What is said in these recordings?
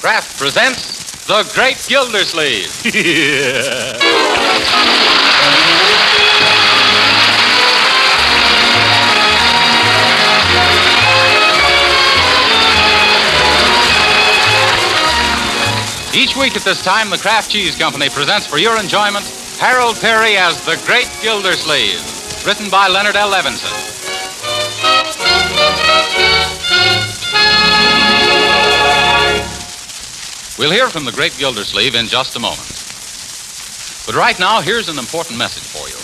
Kraft presents The Great Gildersleeve. Each week at this time, the Kraft Cheese Company presents for your enjoyment Harold Peary as The Great Gildersleeve, written by Leonard L. Levinson. We'll hear from the Great Gildersleeve in just a moment. But right now, here's an important message for you.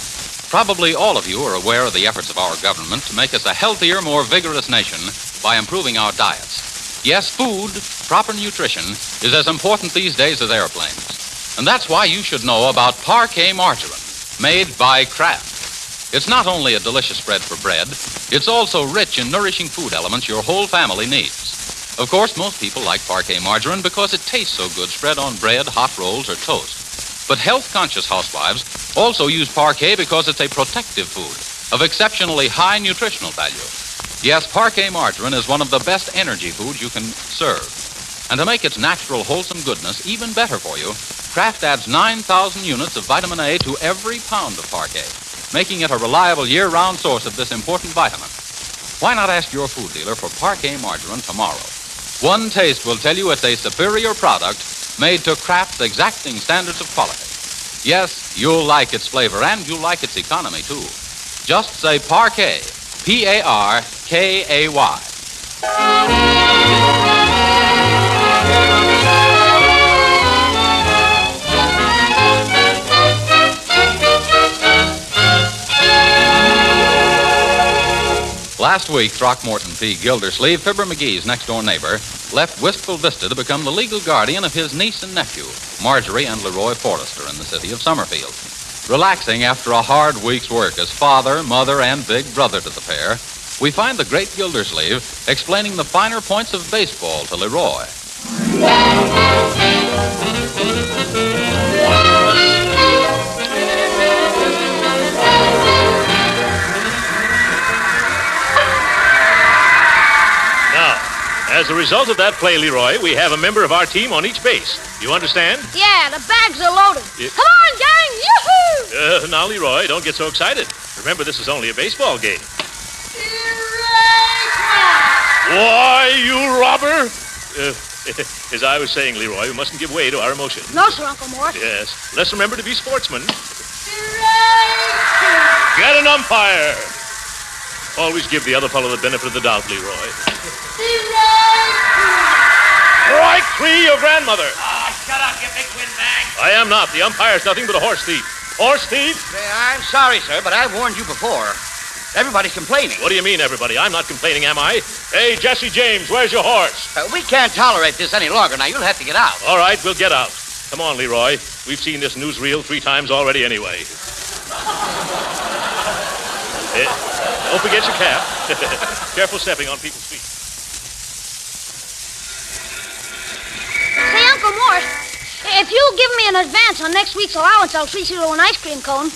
Probably all of you are aware of the efforts of our government to make us a healthier, more vigorous nation by improving our diets. Yes, food, proper nutrition, is as important these days as airplanes. And that's why you should know about Parquet margarine, made by Kraft. It's not only a delicious spread for bread, it's also rich in nourishing food elements your whole family needs. Of course, most people like Parquet margarine because it tastes so good spread on bread, hot rolls, or toast. But health-conscious housewives also use Parquet because it's a protective food of exceptionally high nutritional value. Yes, Parquet margarine is one of the best energy foods you can serve. And to make its natural, wholesome goodness even better for you, Kraft adds 9,000 units of vitamin A to every pound of Parquet, making it a reliable year-round source of this important vitamin. Why not ask your food dealer for Parquet margarine tomorrow? One taste will tell you it's a superior product made to Kraft's exacting standards of quality. Yes, you'll like its flavor, and you'll like its economy, too. Just say Parquet, P-A-R-K-A-Y. Last week, Throckmorton P. Gildersleeve, Fibber McGee's next-door neighbor, left Wistful Vista to become the legal guardian of his niece and nephew, Marjorie and Leroy Forrester, in the city of Summerfield. Relaxing after a hard week's work as father, mother, and big brother to the pair, we find the Great Gildersleeve explaining the finer points of baseball to Leroy. As a result of that play, Leroy, we have a member of our team on each base. You understand? Yeah, the bags are loaded. Come on, gang! Yoo-hoo! Now, Leroy, don't get so excited. Remember, this is only a baseball game. Why, you robber! As I was saying, Leroy, we mustn't give way to our emotions. No, sir, Uncle Mort. Yes. Let's remember to be sportsmen. Get an umpire! Always give the other fellow the benefit of the doubt, Leroy. Strike three, your grandmother. Shut up, you big windbag. I am not. The umpire's nothing but a horse thief. Horse thief? I'm sorry, sir, but I've warned you before. Everybody's complaining. What do you mean, everybody? I'm not complaining, am I? Hey, Jesse James, where's your horse? We can't tolerate this any longer. Now, you'll have to get out. All right, we'll get out. Come on, Leroy. We've seen this newsreel 3 times already anyway. Don't forget your cap. Careful stepping on people's feet. Say, Uncle Mort, if you'll give me an advance on next week's allowance, I'll treat you to an ice cream cone.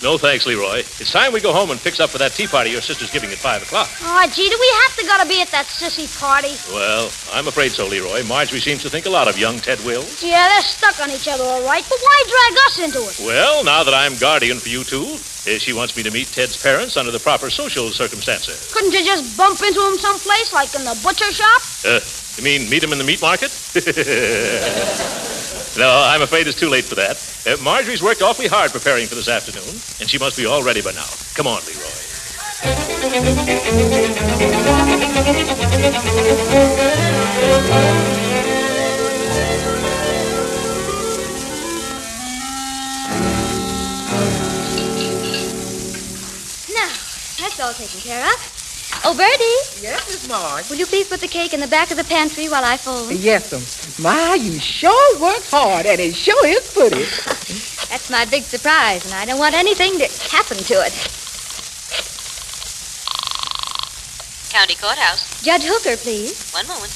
No thanks, Leroy. It's time we go home and fix up for that tea party your sister's giving at 5 o'clock. Oh, gee, do we have to gotta be at that sissy party? Well, I'm afraid so, Leroy. Marjorie seems to think a lot of young Ted Wills. Yeah, they're stuck on each other, all right. But why drag us into it? Well, now that I'm guardian for you two, she wants me to meet Ted's parents under the proper social circumstances. Couldn't you just bump into him someplace, like in the butcher shop? You mean meet him in the meat market? No, I'm afraid it's too late for that. Marjorie's worked awfully hard preparing for this afternoon, and she must be all ready by now. Come on, Leroy. Now, that's all taken care of. Oh, Bertie. Yes, Miss Marge. Will you please put the cake in the back of the pantry while I fold? Yes, Ma, you sure work hard, and it sure is pretty. That's my big surprise, and I don't want anything to happen to it. County Courthouse. Judge Hooker, please. One moment.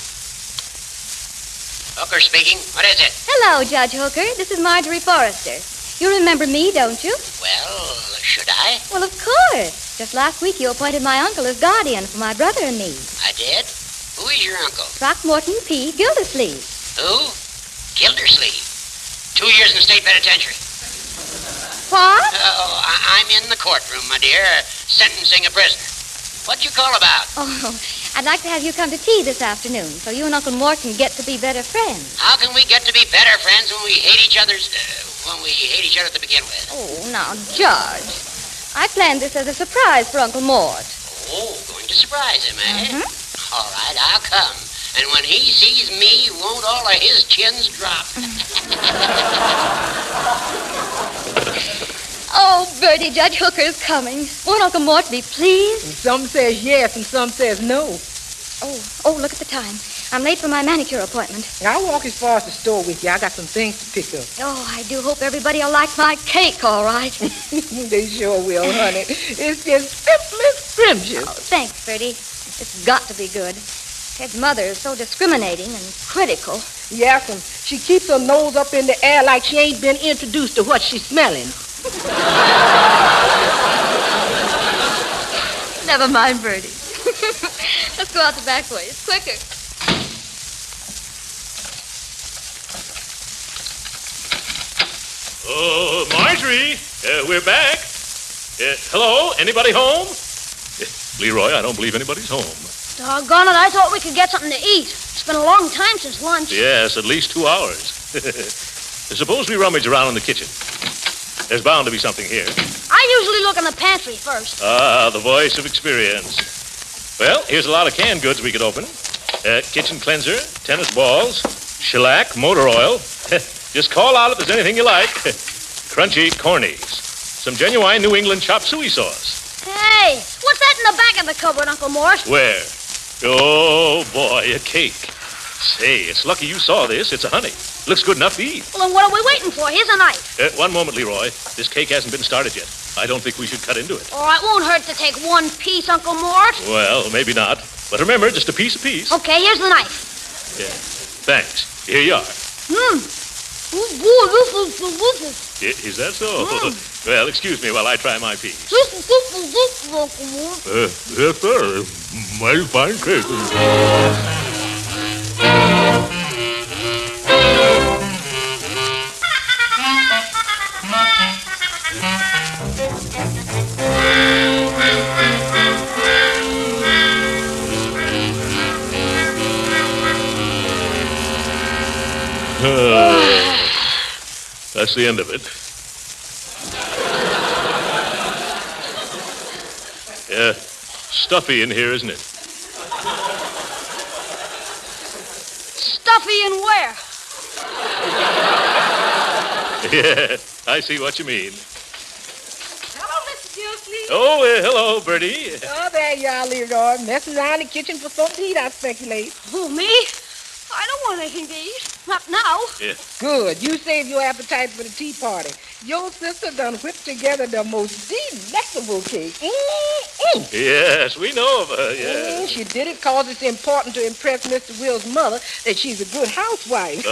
Hooker speaking. What is it? Hello, Judge Hooker. This is Marjorie Forrester. You remember me, don't you? Well, should I? Well, of course. Just last week you appointed my uncle as guardian for my brother and me. I did? Who is your uncle? Throckmorton P. Gildersleeve. Who? Gildersleeve. 2 years in the state penitentiary. What? Oh, I'm in the courtroom, my dear, sentencing a prisoner. What'd you call about? Oh, I'd like to have you come to tea this afternoon so you and Uncle Mort can get to be better friends. How can we get to be better friends when we hate each other to begin with? Oh, now, George, I planned this as a surprise for Uncle Mort. Oh, going to surprise him, eh? Mm-hmm. All right, I'll come. And when he sees me, won't all of his chins drop? Oh, Bertie, Judge Hooker's coming. Won't Uncle Mort be pleased? And some says yes and some says no. Oh, look at the time. I'm late for my manicure appointment. I'll walk as far as the store with you. I got some things to pick up. Oh, I do hope everybody will like my cake, all right. They sure will, honey. It's just simply scrumptious. Oh, thanks, Bertie. It's got to be good. Ted's mother is so discriminating and critical. Yes, and she keeps her nose up in the air like she ain't been introduced to what she's smelling. Never mind, Bertie. Let's go out the back way. It's quicker. Oh, Marjorie, we're back. Hello, anybody home? Leroy, I don't believe anybody's home. Doggone it, I thought we could get something to eat. It's been a long time since lunch. Yes, at least 2 hours. Suppose we rummage around in the kitchen. There's bound to be something here. I usually look in the pantry first. Ah, the voice of experience. Well, here's a lot of canned goods we could open. Kitchen cleanser, tennis balls, shellac, motor oil. Just call out if there's anything you like. Crunchy cornies. Some genuine New England chop suey sauce. Hey, what's that in the back of the cupboard, Uncle Mort? Where? Oh, boy, a cake. Say, it's lucky you saw this. It's a honey. Looks good enough to eat. Well, then what are we waiting for? Here's a knife. One moment, Leroy. This cake hasn't been started yet. I don't think we should cut into it. Oh, it won't hurt to take one piece, Uncle Mort. Well, maybe not. But remember, just a piece apiece. Okay, here's the knife. Yeah. Thanks. Here you are. Is that so? Well, excuse me while I try my piece. Uncle Mort. Yes, sir. Mighty fine cake. That's the end of it. Yeah, stuffy in here, isn't it? Stuffy and where? Yeah, I see what you mean. Hello, Mr. Gildersleeve. Oh, hello, Bertie. Oh, there you are, Leroy. Messing around the kitchen for something to eat, I speculate. Who, me? I don't want anything to eat. Not now. Yeah. Good. You saved your appetite for the tea party. Your sister done whipped together the most delectable cake. Yes, we know of her, yes. She did it because it's important to impress Mr. Will's mother that she's a good housewife.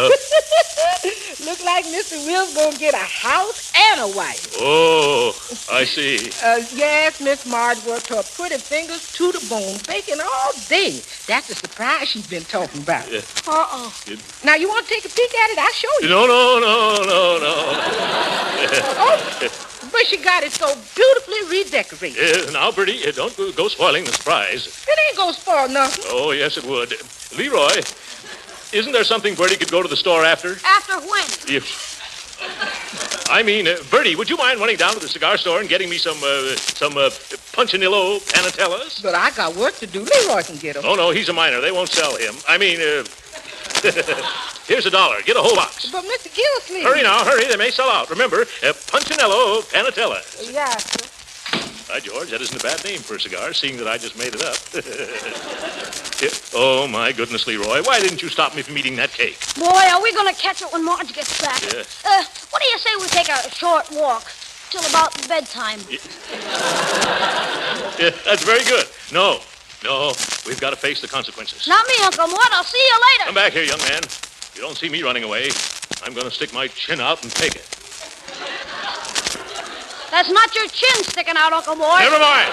Look like Mr. Will's gonna get a house and a wife. Oh, I see. Yes, Miss Marge worked her pretty fingers to the bone, baking all day. That's the surprise she's been talking about. Yeah. Uh-oh. Now, you want to take a peek at it? I'll show you. No. Oh, but she got it so beautifully redecorated. Now, Bertie, don't go spoiling the surprise. It ain't gonna spoil nothing. Oh, yes, it would. Leroy, isn't there something Bertie could go to the store after? After when? Bertie, would you mind running down to the cigar store and getting me some Punchinillo Panatellas? But I got work to do. Leroy can get them. Oh, no, he's a minor. They won't sell him. Here's $1. Get a whole box. But Mr. Gildersleeve. Hurry now, hurry. They may sell out. Remember, Punchinello Panatellas. Yeah. By George, that isn't a bad name for a cigar, seeing that I just made it up. Oh, my goodness, Leroy. Why didn't you stop me from eating that cake? Boy, are we going to catch it when Marge gets back. Yes. What do you say we take a short walk till about bedtime? Yeah, that's very good. No, we've got to face the consequences. Not me, Uncle Mort. I'll see you later. Come back here, young man. You don't see me running away. I'm going to stick my chin out and take it. That's not your chin sticking out, Uncle Mort. Never mind.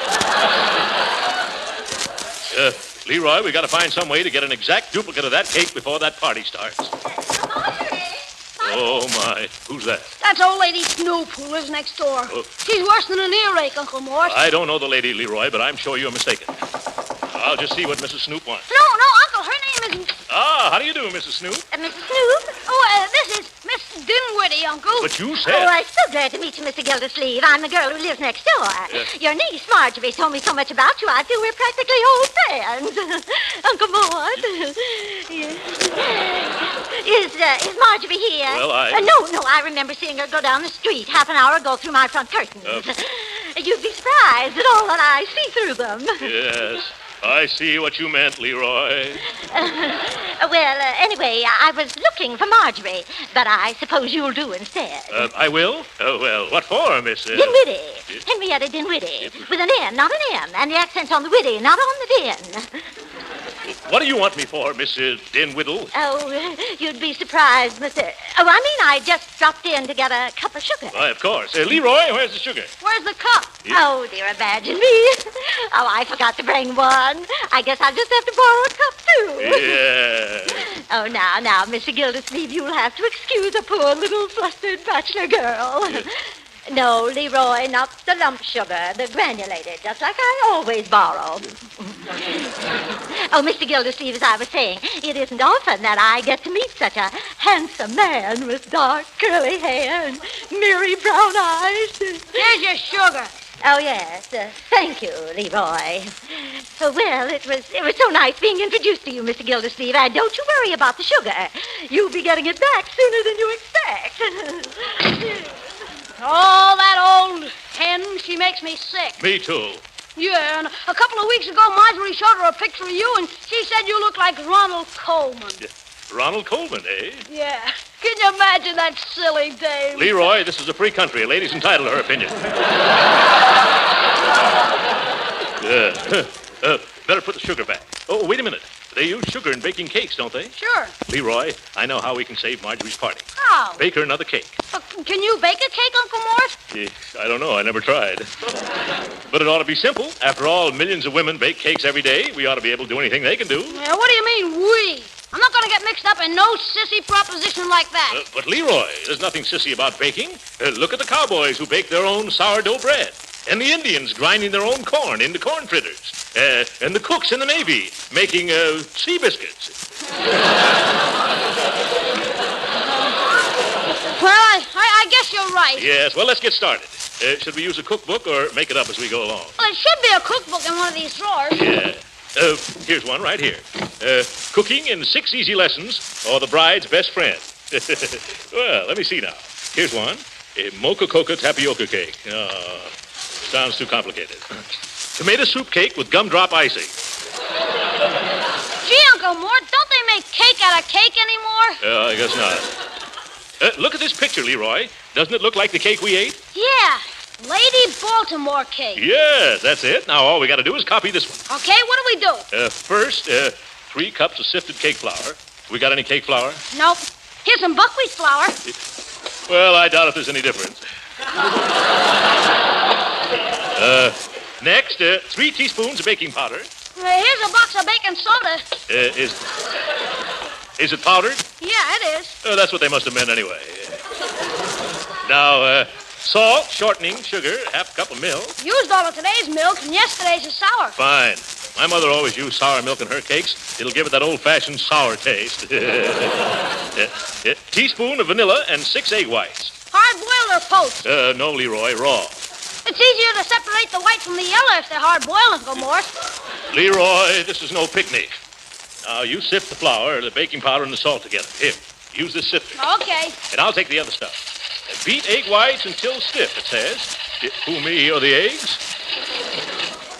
Leroy, we got to find some way to get an exact duplicate of that cake before that party starts. Oh, my. Who's that? That's old lady Snoop, who lives next door. Oh. She's worse than an earache, Uncle Morse. I don't know the lady, Leroy, but I'm sure you're mistaken. I'll just see what Mrs. Snoop wants. No, Uncle, her name isn't... Ah, how do you do, Mrs. Snoop? Mrs. Snoop? Oh, this is Miss Dinwiddie, Uncle. But you said... Oh, I'm so glad to meet you, Mr. Gildersleeve. I'm the girl who lives next door. Your niece, Marjorie, told me so much about you. I feel we're practically old friends. Uncle Mort. Yes. Is Marjorie here? Well, No, I remember seeing her go down the street half an hour ago through my front curtains. You'd be surprised at all that I see through them. Yes, I see what you meant, Leroy. Anyway, I was looking for Marjorie, but I suppose you'll do instead. I will? Oh, well, what for, Miss... Dinwiddie. Henrietta Dinwiddie. With an N, not an M, and the accent's on the widdy, not on the din. What do you want me for, Miss Dinwiddle? Oh, you'd be surprised, Mr... I just dropped in to get a cup of sugar. Why, of course. Leroy, where's the sugar? Where's the cup? Oh, dear, imagine me. Oh, I forgot to bring one. I guess I'll just have to borrow a cup, too. Yeah. Oh, now, Mr. Gildersleeve, you'll have to excuse a poor little flustered bachelor girl. Yes. No, Leroy, not the lump sugar, the granulated, just like I always borrow. Oh, Mr. Gildersleeve, as I was saying, it isn't often that I get to meet such a handsome man with dark curly hair and merry brown eyes. Here's your sugar. Oh, yes. Thank you, Leroy. Well, it was so nice being introduced to you, Mr. Gildersleeve. And don't you worry about the sugar. You'll be getting it back sooner than you expect. Oh, that old hen, she makes me sick. Me too. Yeah, and a couple of weeks ago, Marjorie showed her a picture of you, and she said you look like Ronald Coleman. Ronald Coleman, eh? Yeah. Can you imagine that silly dame? Leroy, this is a free country. A lady's entitled to her opinion. Better put the sugar back. Oh, wait a minute. They use sugar in baking cakes, don't they? Sure. Leroy, I know how we can save Marjorie's party. How? Bake her another cake. Can you bake a cake, Uncle Morse? I don't know. I never tried. But it ought to be simple. After all, millions of women bake cakes every day. We ought to be able to do anything they can do. Yeah, what do you mean, we? I'm not going to get mixed up in no sissy proposition like that. But Leroy, there's nothing sissy about baking. Look at the cowboys who bake their own sourdough bread. And the Indians grinding their own corn into corn fritters. And the cooks in the Navy making sea biscuits. Well, I guess you're right. Yes, well, let's get started. Should we use a cookbook or make it up as we go along? Well, it should be a cookbook in one of these drawers. Yeah. Here's one right here. Cooking in 6 Easy Lessons, or the Bride's Best Friend. Well, let me see now. Here's one. A mocha coca tapioca cake. Sounds too complicated. Tomato soup cake with gumdrop icing. Gee, Uncle Mort, don't they make cake out of cake anymore? I guess not. Look at this picture, Leroy. Doesn't it look like the cake we ate? Yeah. Lady Baltimore cake. Yes, that's it. Now all we got to do is copy this one. Okay, what do we do? First, 3 cups of sifted cake flour. We got any cake flour? Nope. Here's some buckwheat flour. Well, I doubt if there's any difference. Next, 3 teaspoons of baking powder. Here's a box of baking soda. Is it powdered? Yeah, it is. That's what they must have meant anyway. Now, salt, shortening, sugar, half a cup of milk. Used all of today's milk, and yesterday's is sour. Fine. My mother always used sour milk in her cakes. It'll give it that old-fashioned sour taste. Teaspoon of vanilla and 6 egg whites. Hard-boiled or poached? No, Leroy, raw. It's easier to separate the white from the yellow if they're hard-boiled, Uncle Morse. Leroy, this is no picnic. Now, you sift the flour, the baking powder, and the salt together. Here, use this sifter. Okay. And I'll take the other stuff. Beat egg whites until stiff, it says. Who, me, or the eggs?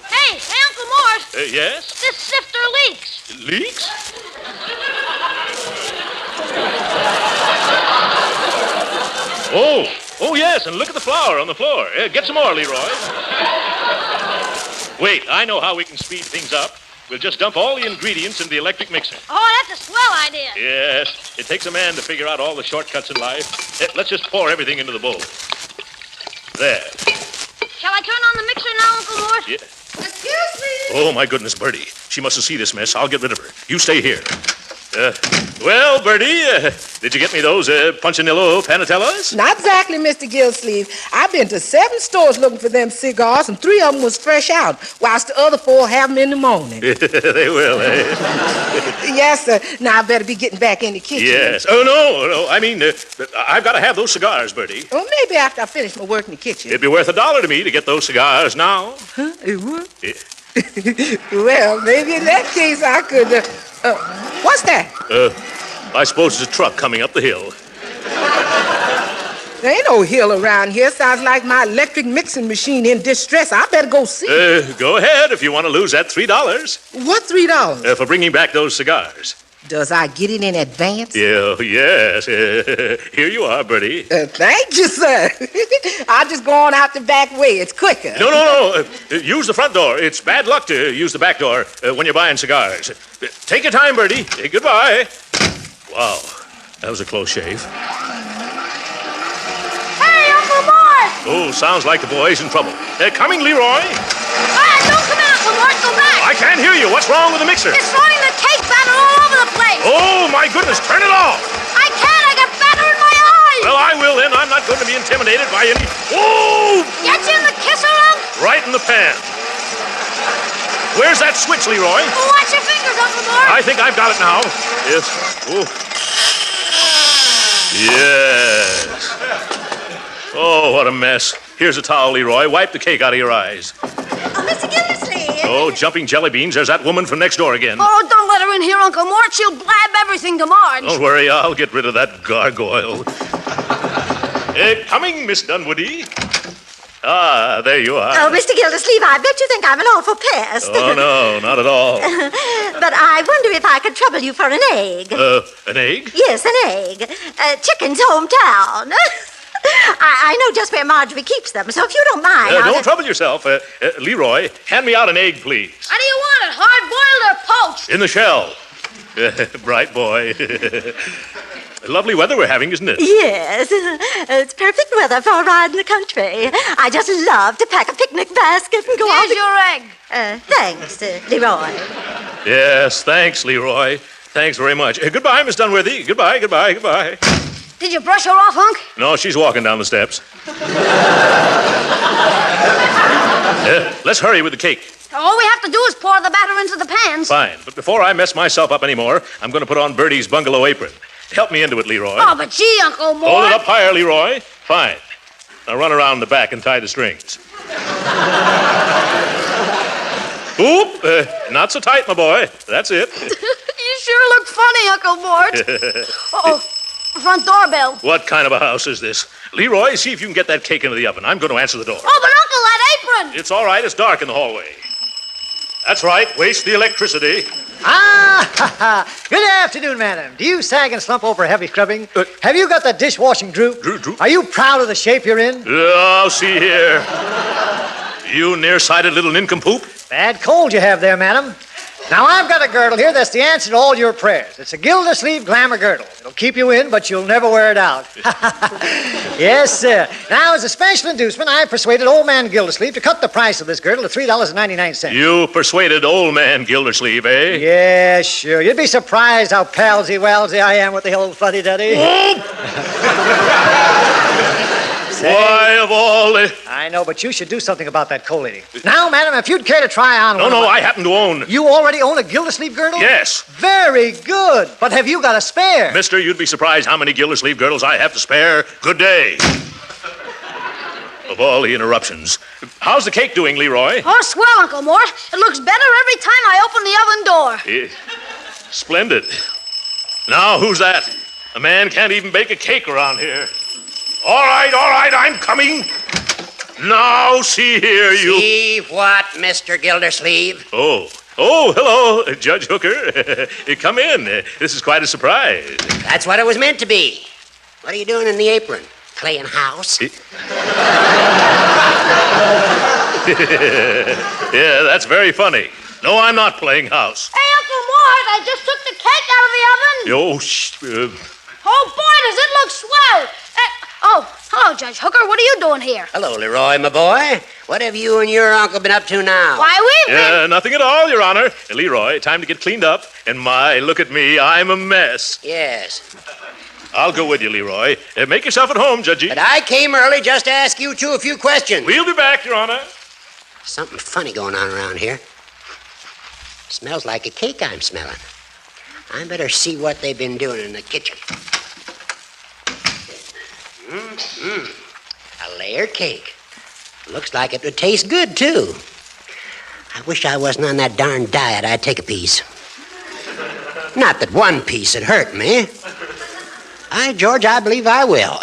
Hey, Uncle Morse. Yes? This sifter leaks. Leaks? Oh, yes, and look at the flour on the floor. Get some more, Leroy. Wait, I know how we can speed things up. We'll just dump all the ingredients in the electric mixer. Oh, that's a swell idea. Yes, it takes a man to figure out all the shortcuts in life. Let's just pour everything into the bowl. There. Shall I turn on the mixer now, Uncle Morse? Yeah. Excuse me. Oh, my goodness, Bertie. She mustn't see this mess. I'll get rid of her. You stay here. Well, Bertie, did you get me those Punchinello Panatellas? Not exactly, Mr. Gildersleeve. I've been to 7 stores looking for them cigars, and 3 of them was fresh out, whilst the other 4 have them in the morning. They will, eh? Yes, sir. Now I better be getting back in the kitchen. Yes. Oh, no. I mean, I've got to have those cigars, Bertie. Well, maybe after I finish my work in the kitchen. It'd be worth $1 to me to get those cigars now. Huh? It would? Yeah. Well, maybe in that case I could... what's that? I suppose it's a truck coming up the hill. There ain't no hill around here. Sounds like my electric mixing machine in distress. I better go see. Go ahead if you want to lose that $3. What $3? For bringing back those cigars. Does I get it in advance? Yeah, yes. Here you are, Bertie. Thank you, sir. I'll just go on out the back way. It's quicker. No. Use the front door. It's bad luck to use the back door when you're buying cigars. Take your time, Bertie. Goodbye. Wow, that was a close shave. Hey, Uncle Mort! Oh, sounds like the boy's in trouble. Coming, Leroy. Don't come out, Uncle Mort. Go back. I can't hear you. What's wrong with the mixer? It's throwing the cake batter all over the place. Oh, my goodness. Turn it off. I can't. I got batter in my eyes. Well, I will then. I'm not going to be intimidated by any... Oh! Get you in the kisser, Unc? Right in the pan. Where's that switch, Leroy? Watch your fingers, Uncle Mort. I think I've got it now. Yes. Oh. Yes. Oh, what a mess. Here's a towel, Leroy. Wipe the cake out of your eyes. Oh, Mr. Gildersleeve. Oh, jumping jelly beans. There's that woman from next door again. Oh, don't let her in here, Uncle Mort. She'll blab everything to Marge. Don't worry. I'll get rid of that gargoyle. Coming, Miss Dunwoody. Ah, there you are. Oh, Mr. Gildersleeve, I bet you think I'm an awful pest. Oh, no, not at all. But I wonder if I could trouble you for an egg. An egg? Yes, an egg. Chicken's hometown. I know just where Marjorie keeps them, so if you don't mind... Don't trouble yourself. Leroy, hand me out an egg, please. How do you want it? Hard-boiled or poached? In the shell. Bright boy. Lovely weather we're having, isn't it? Yes. It's perfect weather for a ride in the country. I just love to pack a picnic basket and go out... Here's your egg. Thanks, Leroy. Yes, thanks, Leroy. Thanks very much. Goodbye, Miss Dunworthy. Goodbye. Did you brush her off, Hunk? No, she's walking down the steps. Let's hurry with the cake. All we have to do is pour the batter into the pans. Fine, but before I mess myself up anymore, I'm going to put on Bertie's bungalow apron. Help me into it, Leroy. Oh, but gee, Uncle Mort. Hold it up higher, Leroy. Fine. Now run around the back and tie the strings. Oop, not so tight, my boy. That's it. You sure look funny, Uncle Mort. Uh-oh, front doorbell. What kind of a house is this? Leroy, see if you can get that cake into the oven. I'm going to answer the door. Oh, but Uncle, that apron. It's all right. It's dark in the hallway. That's right. Waste the electricity. Good afternoon, madam. Do you sag and slump over heavy scrubbing? Have you got the dishwashing droop? Droop? Are you proud of the shape you're in? Oh, see here. You nearsighted little nincompoop. Bad cold you have there, madam. Now, I've got a girdle here that's the answer to all your prayers. It's a Gildersleeve glamour girdle. It'll keep you in, but you'll never wear it out. Yes, sir. Now, as a special inducement, I persuaded old man Gildersleeve to cut the price of this girdle to $3.99. You persuaded old man Gildersleeve, eh? Yeah, sure. You'd be surprised how palsy-walsy I am with the old fuddy-duddy. Why, of all the... I know, but you should do something about that coal lady. Now, madam, if you'd care to try on one... No, I happen to own... You already own a Gildersleeve girdle? Yes. Very good. But have you got a spare? Mister, you'd be surprised how many Gildersleeve girdles I have to spare. Good day. Of all the interruptions. How's the cake doing, Leroy? Oh, swell, Uncle Mort. It looks better every time I open the oven door. Splendid. Now, who's that? A man can't even bake a cake around here. All right, I'm coming. Now, see here, you... See what, Mr. Gildersleeve? Oh, hello, Judge Hooker. Come in. This is quite a surprise. That's what it was meant to be. What are you doing in the apron? Playing house? Yeah, that's very funny. No, I'm not playing house. Hey, Uncle Mort, I just took the cake out of the oven. Oh, shh. Oh, boy, does it look swell. Hello, Judge Hooker. What are you doing here? Hello, Leroy, my boy. What have you and your uncle been up to now? Why, we've been... Nothing at all, Your Honor. Leroy, time to get cleaned up. And look at me. I'm a mess. Yes. I'll go with you, Leroy. Make yourself at home, Judgy. But I came early just to ask you two a few questions. We'll be back, Your Honor. Something funny going on around here. Smells like a cake I'm smelling. I better see what they've been doing in the kitchen. A layer cake. Looks like it would taste good, too. I wish I wasn't on that darn diet. I'd take a piece. Not that one piece would hurt me. George, I believe I will.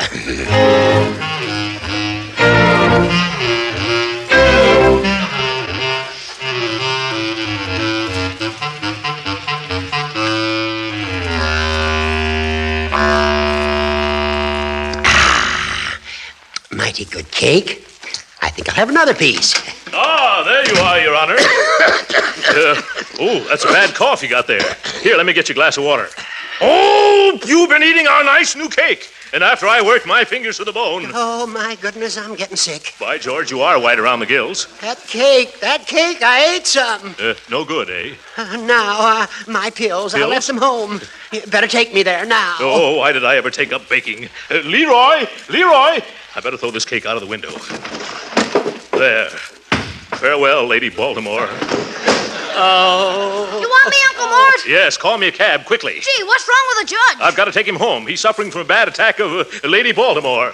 Mighty good cake. I think I'll have another piece. Ah, there you are, Your Honor. That's a bad cough you got there. Here, let me get you a glass of water. Oh, you've been eating our nice new cake. And after I worked my fingers to the bone. Oh, my goodness, I'm getting sick. By George, you are white around the gills. That cake, I ate some. No good, eh? Now, my pills, I left them home. You better take me there now. Oh, why did I ever take up baking? Leroy! I better throw this cake out of the window. There. Farewell, Lady Baltimore. Oh. You want me, Uncle Mort? Yes, call me a cab, quickly. Gee, what's wrong with the judge? I've got to take him home. He's suffering from a bad attack of Lady Baltimore.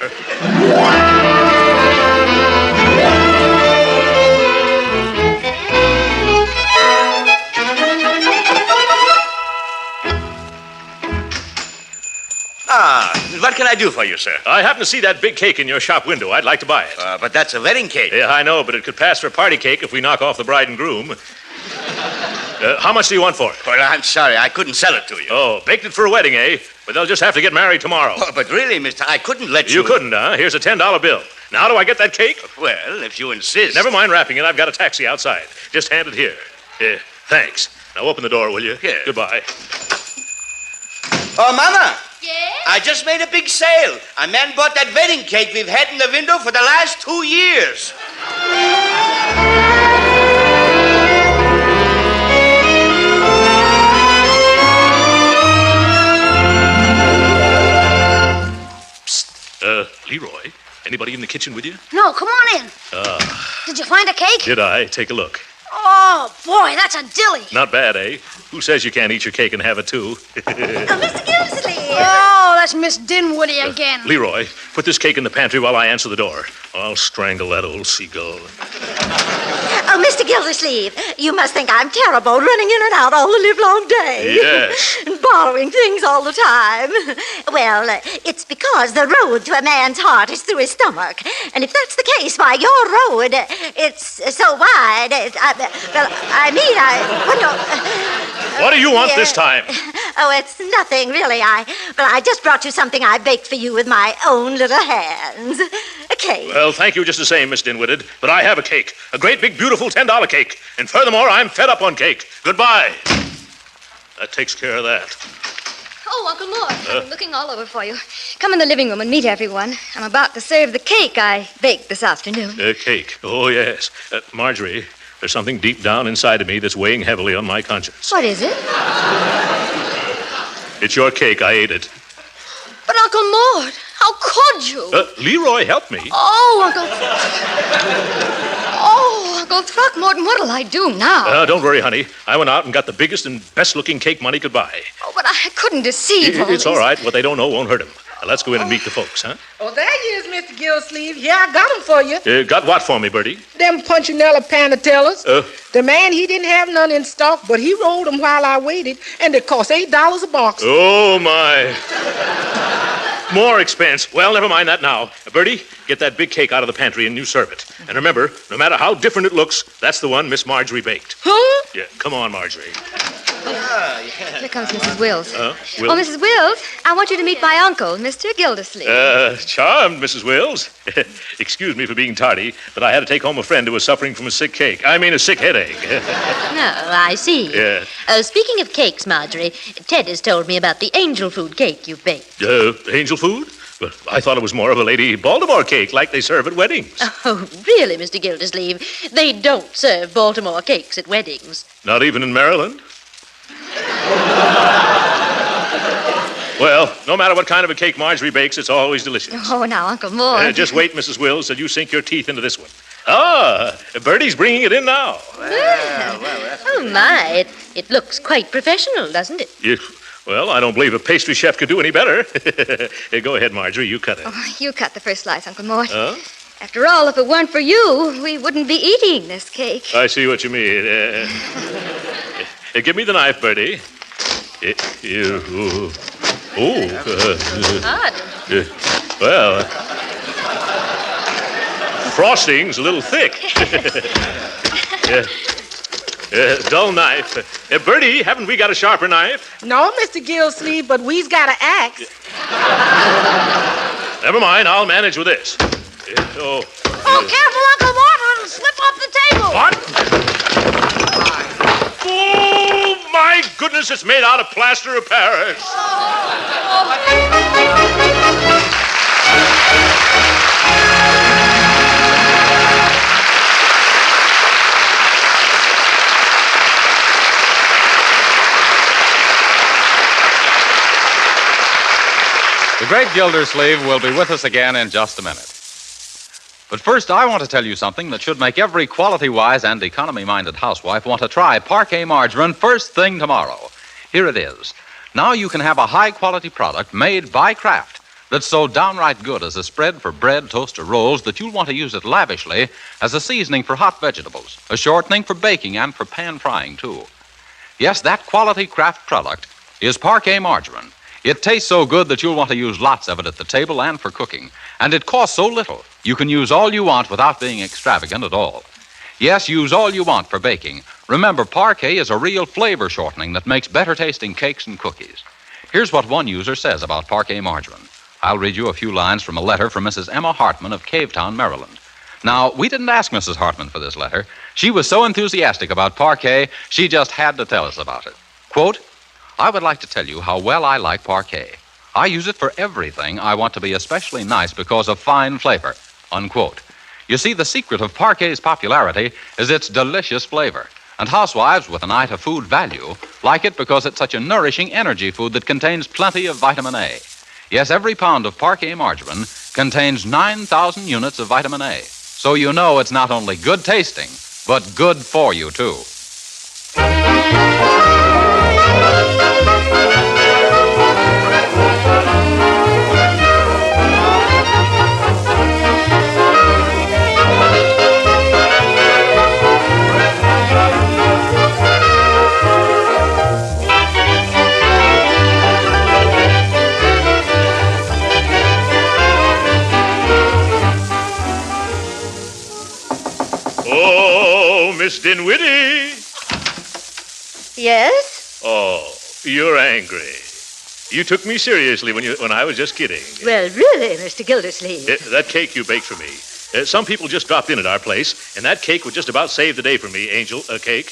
What can I do for you, sir? I happen to see that big cake in your shop window. I'd like to buy it. But that's a wedding cake. Yeah, I know, but it could pass for a party cake if we knock off the bride and groom. How much do you want for it? Well, I'm sorry. I couldn't sell it to you. Oh, baked it for a wedding, eh? But they'll just have to get married tomorrow. Oh, but really, mister, I couldn't let you... You couldn't, huh? Here's a $10 bill. Now do I get that cake? Well, if you insist. Never mind wrapping it. I've got a taxi outside. Just hand it here. Thanks. Now open the door, will you? Yeah. Goodbye. Oh, Mama. Yes? I just made a big sale. A man bought that wedding cake we've had in the window for the last 2 years. Psst. Leroy, anybody in the kitchen with you? No, come on in. Did you find a cake? Did I? Take a look. Oh, boy, that's a dilly. Not bad, eh? Who says you can't eat your cake and have it, too? Mr. Gildersleeve. Oh, that's Miss Dinwoody again. Leroy, put this cake in the pantry while I answer the door. I'll strangle that old seagull. Oh, Mr. Gildersleeve, you must think I'm terrible running in and out all the livelong day. Yes. And borrowing things all the time. Well, it's because the road to a man's heart is through his stomach. And if that's the case, why, your road, it's so wide. What do you want this time? Oh, it's nothing, really. I just brought you something I baked for you with my own little hands. A cake. Well, thank you just the same, Miss Dinwooded. But I have a cake. A great big, beautiful $10 cake. And furthermore, I'm fed up on cake. Goodbye. That takes care of that. Oh, Uncle Mort, I've been looking all over for you. Come in the living room and meet everyone. I'm about to serve the cake I baked this afternoon. Cake. Oh, yes. Marjorie, there's something deep down inside of me that's weighing heavily on my conscience. What is it? It's your cake. I ate it. But, Uncle Mort, how could you? Leroy, help me. Oh, Uncle Throckmorton, what'll I do now? Don't worry, honey. I went out and got the biggest and best-looking cake money could buy. Oh, but I couldn't deceive them. It's all right. What they don't know won't hurt them. Now, let's go in and meet the folks, huh? Oh, there you is, Mr. Gildersleeve. Yeah, I got them for you. Got what for me, Bertie? Them Punchinella panatellas. The man, he didn't have none in stock, but he rolled them while I waited, and it cost $8 a box. Oh, my. More expense. Well, never mind that now. Bertie, get that big cake out of the pantry and you serve it. And remember, no matter how different it looks, that's the one Miss Marjorie baked. Huh? Yeah, come on, Marjorie. Here comes Mrs. Wills. Wills? Oh, Mrs. Wills, I want you to meet my uncle, Mr. Gildersleeve. Charmed, Mrs. Wills. Excuse me for being tardy, but I had to take home a friend who was suffering from a sick headache. No, I see. Yeah. Speaking of cakes, Marjorie, Ted has told me about the angel food cake you've baked. Angel food? But I thought it was more of a Lady Baltimore cake like they serve at weddings. Oh, really, Mr. Gildersleeve? They don't serve Baltimore cakes at weddings. Not even in Maryland? Well, no matter what kind of a cake Marjorie bakes, it's always delicious. Oh, now, Uncle Mort. Just wait, Mrs. Wills, till you sink your teeth into this one. Ah, Bertie's bringing it in now. Oh, my. It looks quite professional, doesn't it? Well, I don't believe a pastry chef could do any better. Go ahead, Marjorie. You cut it. Oh, you cut the first slice, Uncle Mort. Huh? After all, if it weren't for you, we wouldn't be eating this cake. I see what you mean. Give me the knife, Bertie. Well, frosting's a little thick. Dull knife. Bertie, haven't we got a sharper knife? No, Mr. Gildersleeve, but we's got an axe. Never mind, I'll manage with this. Oh, careful, Uncle Mort. It'll slip off the table. What? Oh, my goodness, it's made out of plaster of Paris. The Great Gildersleeve will be with us again in just a minute. But first, I want to tell you something that should make every quality-wise and economy-minded housewife want to try Parquet margarine first thing tomorrow. Here it is. Now you can have a high-quality product made by Kraft that's so downright good as a spread for bread, toast, or rolls that you'll want to use it lavishly as a seasoning for hot vegetables, a shortening for baking, and for pan frying, too. Yes, that quality Kraft product is Parquet margarine. It tastes so good that you'll want to use lots of it at the table and for cooking. And it costs so little, you can use all you want without being extravagant at all. Yes, use all you want for baking. Remember, Parquet is a real flavor shortening that makes better tasting cakes and cookies. Here's what one user says about Parquet margarine. I'll read you a few lines from a letter from Mrs. Emma Hartman of Cavetown, Maryland. Now, we didn't ask Mrs. Hartman for this letter. She was so enthusiastic about Parquet, she just had to tell us about it. Quote, I would like to tell you how well I like Parquet. I use it for everything I want to be especially nice because of fine flavor, unquote. You see, the secret of Parquet's popularity is its delicious flavor. And housewives with an eye to food value like it because it's such a nourishing energy food that contains plenty of vitamin A. Yes, every pound of Parquet margarine contains 9,000 units of vitamin A. So you know it's not only good tasting, but good for you, too. Oh, Miss Dinwiddie. Yes? Oh, you're angry. You took me seriously when I was just kidding. Well, really, Mr. Gildersleeve. That cake you baked for me. Some people just dropped in at our place, and that cake would just about save the day for me, Angel. A cake.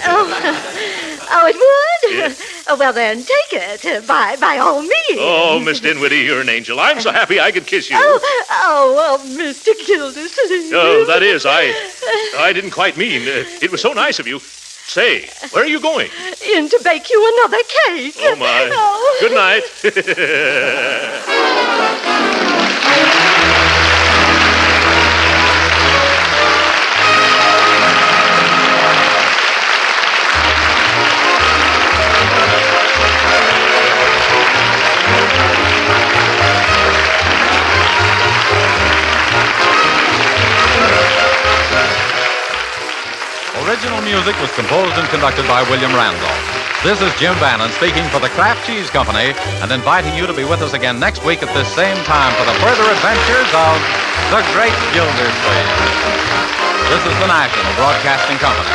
Oh, it would? Yeah. Oh, well, then, take it, by all means. Oh, Miss Dinwiddie, you're an angel. I'm so happy I could kiss you. Oh, Mr. Gildersleeve. Oh, that is, I didn't quite mean. It was so nice of you. Say, where are you going? In to bake you another cake. Oh, my. Oh. Good night. Original music was composed and conducted by William Randolph. This is Jim Bannon speaking for the Kraft Cheese Company and inviting you to be with us again next week at this same time for the further adventures of the Great Gildersleeve. This is the National Broadcasting Company.